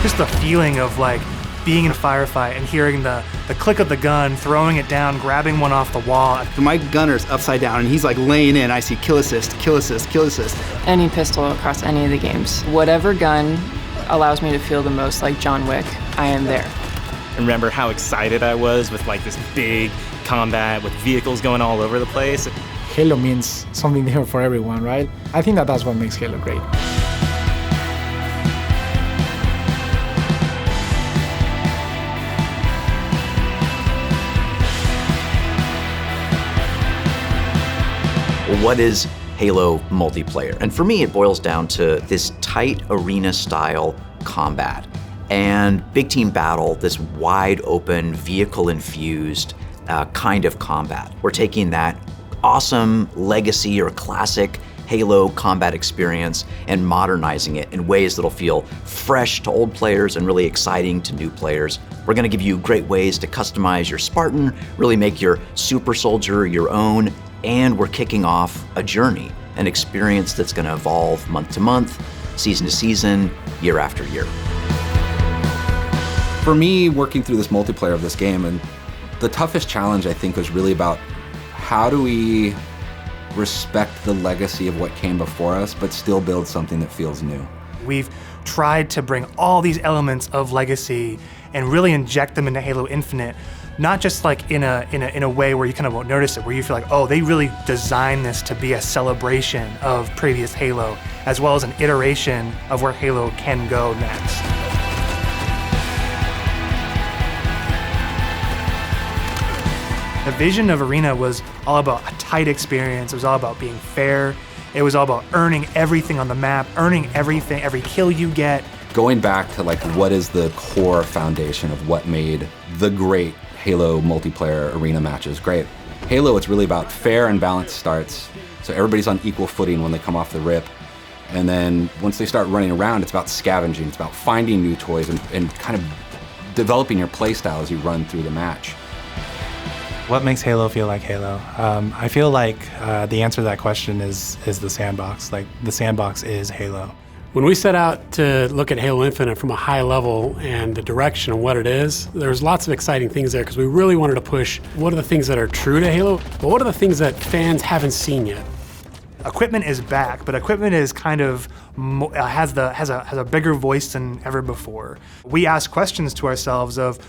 Just the feeling of like being in a firefight and hearing the click of the gun, throwing it down, grabbing one off the wall. My gunner's upside down and he's like laying in. I see kill assist, kill assist, kill assist. Any pistol across any of the games. Whatever gun allows me to feel the most like John Wick, I am there. Remember how excited I was with like this big combat with vehicles going all over the place. Halo means something different for everyone, right? I think that that's what makes Halo great. What is Halo multiplayer? And for me, it boils down to this tight arena-style combat and big team battle, this wide open, vehicle-infused kind of combat. We're taking that awesome legacy or classic Halo combat experience and modernizing it in ways that'll feel fresh to old players and really exciting to new players. We're gonna give you great ways to customize your Spartan, really make your super soldier your own, and we're kicking off a journey, an experience that's gonna evolve month to month, season to season, year after year. For me, working through this multiplayer of this game, and the toughest challenge I think was really about how do we respect the legacy of what came before us, but still build something that feels new. We've tried to bring all these elements of legacy and really inject them into Halo Infinite, not just like in a way where you kind of won't notice it, where you feel like, oh, they really designed this to be a celebration of previous Halo, as well as an iteration of where Halo can go next. The vision of Arena was all about a tight experience. It was all about being fair. It was all about earning everything on the map, earning everything, every kill you get. Going back to like what is the core foundation of what made the great Halo multiplayer arena matches great. Halo, it's really about fair and balanced starts. So everybody's on equal footing when they come off the rip. And then once they start running around, it's about scavenging. It's about finding new toys and kind of developing your playstyle as you run through the match. What makes Halo feel like Halo? I feel like the answer to that question is the sandbox. Like, the sandbox is Halo. When we set out to look at Halo Infinite from a high level and the direction of what it is, there's lots of exciting things there because we really wanted to push what are the things that are true to Halo, but what are the things that fans haven't seen yet? Equipment is back, but equipment is kind of has a bigger voice than ever before. We ask questions to ourselves of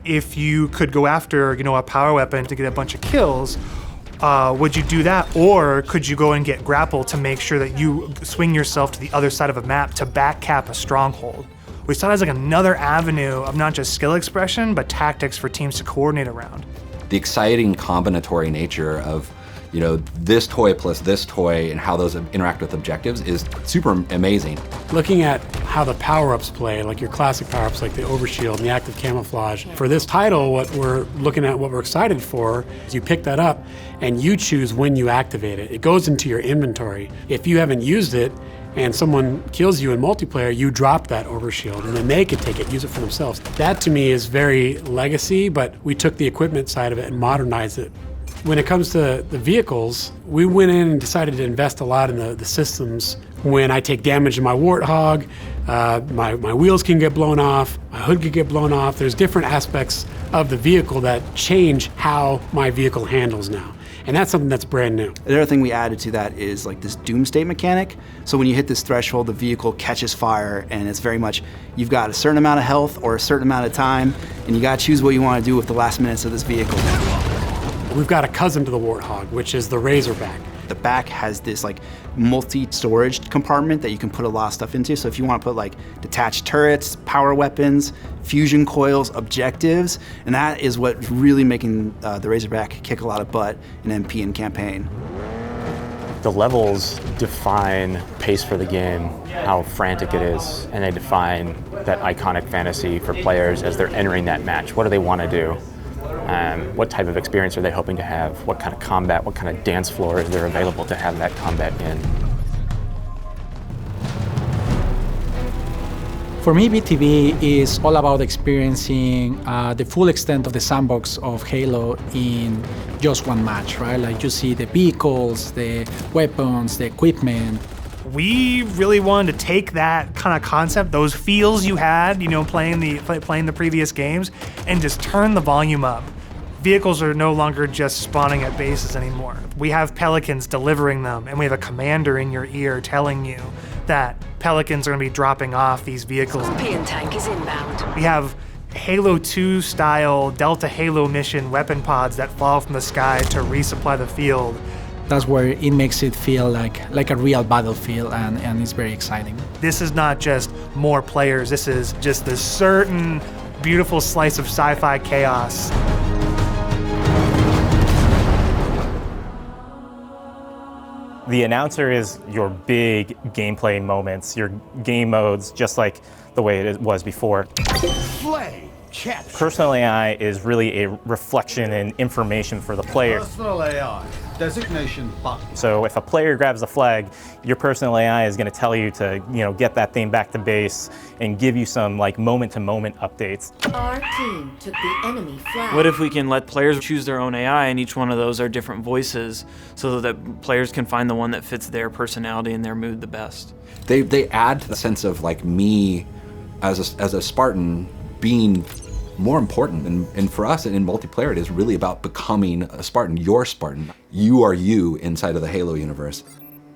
if you could go after a power weapon to get a bunch of kills, would you do that, or could you go and get grapple to make sure that you swing yourself to the other side of a map to back cap a stronghold? We saw it as like another avenue of not just skill expression, but tactics for teams to coordinate around. The exciting combinatory nature of this toy plus this toy and how those interact with objectives is super amazing. Looking at how the power-ups play, like your classic power-ups like the overshield and the active camouflage. For this title, what we're looking at, what we're excited for, is you pick that up and you choose when you activate it. It goes into your inventory. If you haven't used it and someone kills you in multiplayer, you drop that overshield and then they could take it, use it for themselves. That to me is very legacy, but we took the equipment side of it and modernized it. When it comes to the vehicles, we went in and decided to invest a lot in the systems. When I take damage in my Warthog, my wheels can get blown off, my hood can get blown off. There's different aspects of the vehicle that change how my vehicle handles now. And that's something that's brand new. The other thing we added to that is like this doomsday mechanic. So when you hit this threshold, the vehicle catches fire, and it's very much, you've got a certain amount of health or a certain amount of time, and you gotta choose what you wanna do with the last minutes of this vehicle. We've got a cousin to the Warthog, which is the Razorback. The back has this like multi-storage compartment that you can put a lot of stuff into. So if you want to put like detached turrets, power weapons, fusion coils, objectives, and that is what's really making the Razorback kick a lot of butt in MP and campaign. The levels define pace for the game, how frantic it is, and they define that iconic fantasy for players as they're entering that match. What do they want to do? What type of experience are they hoping to have? What kind of combat, what kind of dance floor is there available to have that combat in? For me, BTB is all about experiencing the full extent of the sandbox of Halo in just one match, right? Like you see the vehicles, the weapons, the equipment. We really wanted to take that kind of concept, those feels you had, playing the previous games, and just turn the volume up. Vehicles are no longer just spawning at bases anymore. We have pelicans delivering them, and we have a commander in your ear telling you that pelicans are going to be dropping off these vehicles. Scorpion tank is inbound. We have Halo 2 style Delta Halo mission weapon pods that fall from the sky to resupply the field. That's where it makes it feel like a real battlefield, and it's very exciting. This is not just more players, this is just this certain beautiful slice of sci-fi chaos. The announcer is your big gameplay moments, your game modes, just like the way it was before. Play, catch. Personal AI is really a reflection and information for the player. Personal AI, designation button. So if a player grabs a flag, your personal AI is going to tell you to, get that thing back to base and give you some moment-to-moment updates. Our team took the enemy flag. What if we can let players choose their own AI, and each one of those are different voices, so that players can find the one that fits their personality and their mood the best? They add the sense of me as a Spartan being more important, and for us in multiplayer it is really about becoming a Spartan. You're Spartan. You are you inside of the Halo universe.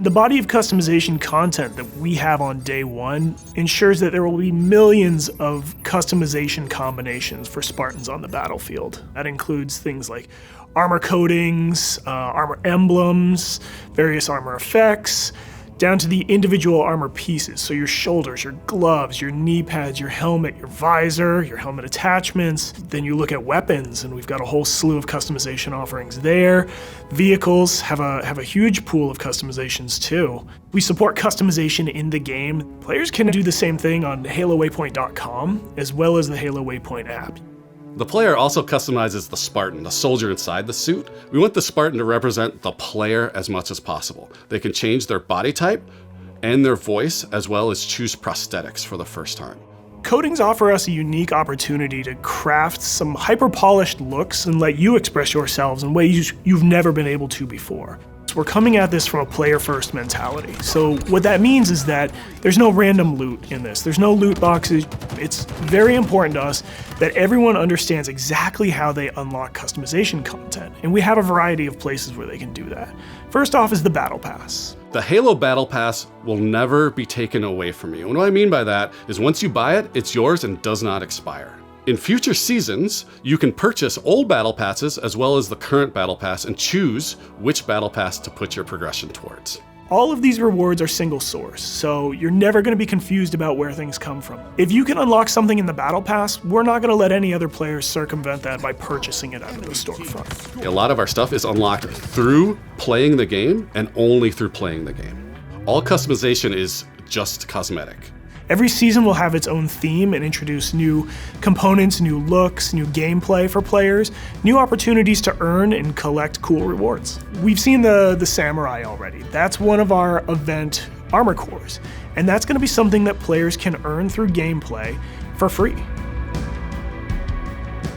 The body of customization content that we have on day one ensures that there will be millions of customization combinations for Spartans on the battlefield. That includes things like armor coatings, armor emblems, various armor effects, down to the individual armor pieces. So your shoulders, your gloves, your knee pads, your helmet, your visor, your helmet attachments. Then you look at weapons, and we've got a whole slew of customization offerings there. Vehicles have a huge pool of customizations too. We support customization in the game. Players can do the same thing on HaloWaypoint.com, as well as the Halo Waypoint app. The player also customizes the Spartan, the soldier inside the suit. We want the Spartan to represent the player as much as possible. They can change their body type and their voice, as well as choose prosthetics for the first time. Coatings offer us a unique opportunity to craft some hyper-polished looks and let you express yourselves in ways you've never been able to before. We're coming at this from a player-first mentality. So what that means is that there's no random loot in this. There's no loot boxes. It's very important to us that everyone understands exactly how they unlock customization content, and we have a variety of places where they can do that. First off is the Battle Pass. The Halo Battle Pass will never be taken away from you. And what I mean by that is once you buy it, it's yours and does not expire. In future seasons, you can purchase old Battle Passes as well as the current Battle Pass and choose which Battle Pass to put your progression towards. All of these rewards are single source, so you're never going to be confused about where things come from. If you can unlock something in the Battle Pass, we're not going to let any other players circumvent that by purchasing it out of the storefront. A lot of our stuff is unlocked through playing the game and only through playing the game. All customization is just cosmetic. Every season will have its own theme and introduce new components, new looks, new gameplay for players, new opportunities to earn and collect cool rewards. We've seen the Samurai already. That's one of our event armor cores, and that's going to be something that players can earn through gameplay for free.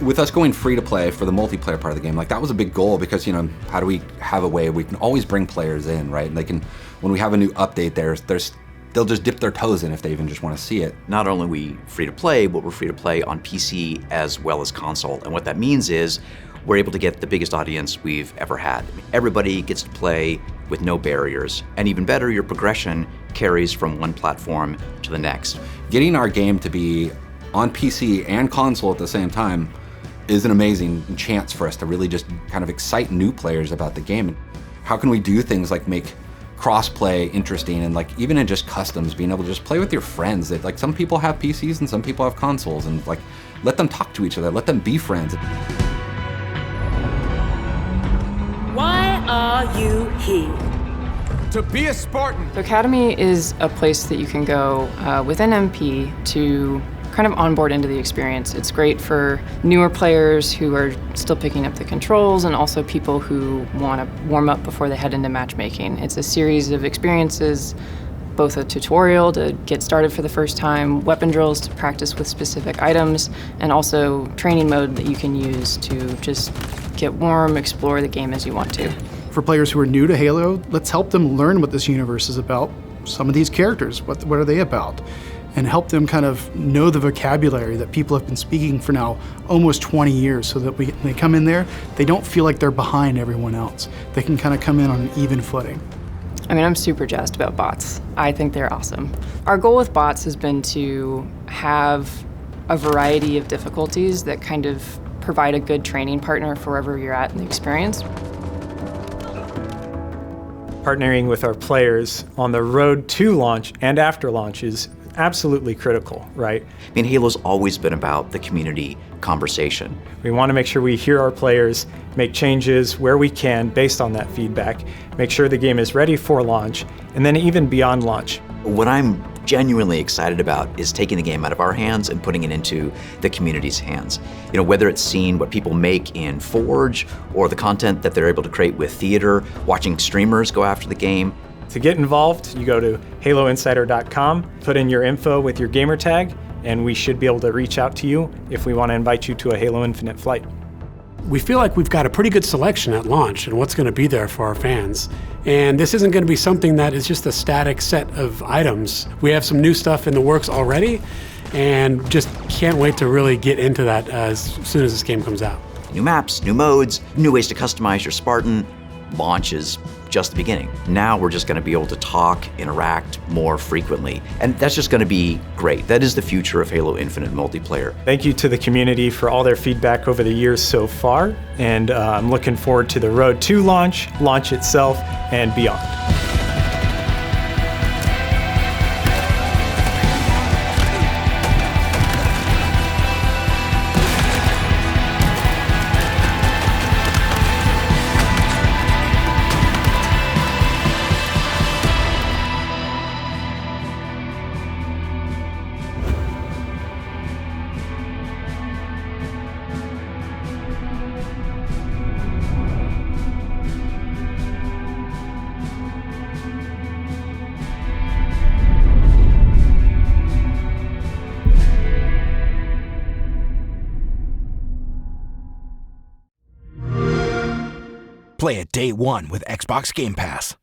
With us going free to play for the multiplayer part of the game, that was a big goal because, how do we have a way we can always bring players in, right? And they can, when we have a new update, they'll just dip their toes in if they even just want to see it. Not only are we free to play, but we're free to play on PC as well as console. And what that means is we're able to get the biggest audience we've ever had. Everybody gets to play with no barriers. And even better, your progression carries from one platform to the next. Getting our game to be on PC and console at the same time is an amazing chance for us to really just kind of excite new players about the game. How can we do things like make cross-play interesting, and even in just customs, being able to just play with your friends. That some people have PCs and some people have consoles, and let them talk to each other, let them be friends. Why are you here? To be a Spartan. The Academy is a place that you can go with an MP to kind of onboard into the experience. It's great for newer players who are still picking up the controls, and also people who want to warm up before they head into matchmaking. It's a series of experiences, both a tutorial to get started for the first time, weapon drills to practice with specific items, and also training mode that you can use to just get warm, explore the game as you want to. For players who are new to Halo, let's help them learn what this universe is about some of these characters, what are they about? And help them kind of know the vocabulary that people have been speaking for now almost 20 years, so that when they come in there, they don't feel like they're behind everyone else. They can kind of come in on an even footing. I mean, I'm super jazzed about bots. I think they're awesome. Our goal with bots has been to have a variety of difficulties that kind of provide a good training partner for wherever you're at in the experience. Partnering with our players on the road to launch and after launch is absolutely critical, right? I mean, Halo's always been about the community conversation. We want to make sure we hear our players, make changes where we can based on that feedback, make sure the game is ready for launch, and then even beyond launch. What I'm genuinely excited about is taking the game out of our hands and putting it into the community's hands. You know, whether it's seeing what people make in Forge or the content that they're able to create with theater, watching streamers go after the game. To get involved, you go to haloinsider.com, put in your info with your gamer tag, and we should be able to reach out to you if we want to invite you to a Halo Infinite flight. We feel like we've got a pretty good selection at launch and what's going to be there for our fans. And this isn't going to be something that is just a static set of items. We have some new stuff in the works already, and just can't wait to really get into that as soon as this game comes out. New maps, new modes, new ways to customize your Spartan. Launch is just the beginning. Now we're just going to be able to talk, interact more frequently, and that's just going to be great. That is the future of Halo Infinite multiplayer. Thank you to the community for all their feedback over the years so far, and I'm looking forward to the road to launch, launch itself, and beyond. Play it day one with Xbox Game Pass.